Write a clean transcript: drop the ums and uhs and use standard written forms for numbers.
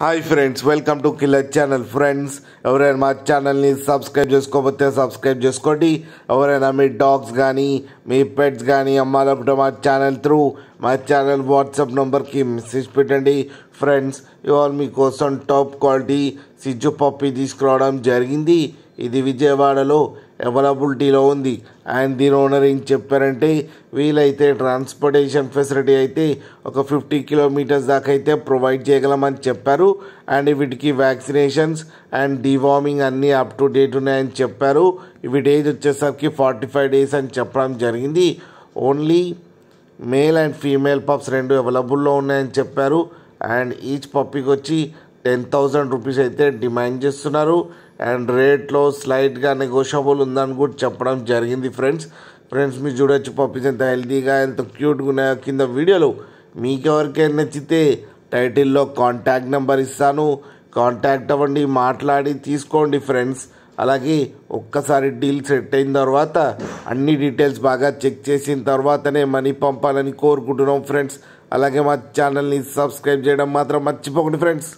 Hi friends, welcome to killer channel. Friends, ఎవరైనా మా ఛానల్ని సబ్స్క్రైబ్ చేసుకోకపోతే సబ్స్క్రైబ్ చేసుకోండి. ఎవరైనా మీ డాగ్స్ కానీ మీ పెట్స్ కానీ అమ్మాలనుకుంటే మా ఛానల్ త్రూ మా ఛానల్ వాట్సాప్ నెంబర్కి మెసేజ్ పెట్టండి. ఫ్రెండ్స్, ఇవాళ మీకోసం టాప్ క్వాలిటీ సిజ్జు పప్పి తీసుకురావడం జరిగింది. ఇది విజయవాడలో అవైలబిలిటీలో ఉంది. అండ్ దీని ఓనర్ ఏం చెప్పారంటే, వీలైతే ట్రాన్స్పోర్టేషన్ ఫెసిలిటీ అయితే ఒక 50 కిలోమీటర్స్ దాకా అయితే ప్రొవైడ్ చేయగలమని చెప్పారు. అండ్ వీటికి వ్యాక్సినేషన్స్ అండ్ డివార్మింగ్ అన్నీ అప్ టు డేట్ ఉన్నాయని చెప్పారు. వీటి ఏజ్ వచ్చేసరికి 45 డేస్ అని చెప్పడం జరిగింది. Only male and female pups రెండు అవైలబుల్లో ఉన్నాయని చెప్పారు. అండ్ ఈచ్ పప్పీకి వచ్చి 10,000 రూపీస్ అయితే డిమాండ్ చేస్తున్నారు. అండ్ రేట్లో స్లైట్గా నెగోషియబుల్ ఉందని కూడా చెప్పడం జరిగింది. ఫ్రెండ్స్ మీరు చూడొచ్చు పప్పీస్ ఎంత హెల్తీగా ఎంత క్యూట్గా ఉన్నాయో. కింద వీడియోలో మీకు ఎవరికైనా నచ్చితే టైటిల్లో కాంటాక్ట్ నెంబర్ ఇస్తాను, కాంటాక్ట్ అవ్వండి, మాట్లాడి తీసుకోండి ఫ్రెండ్స్. అలాగే ఒక్కసారి డీల్ సెట్ అయిన తర్వాత అన్ని డీటెయిల్స్ బాగా చెక్ చేసిన తర్వాతనే మనీ పంపాలని కోరుకుంటున్నాం ఫ్రెండ్స్. అలాగే మా ఛానల్ని సబ్స్క్రైబ్ చేయడం మాత్రం మర్చిపోకండి ఫ్రెండ్స్.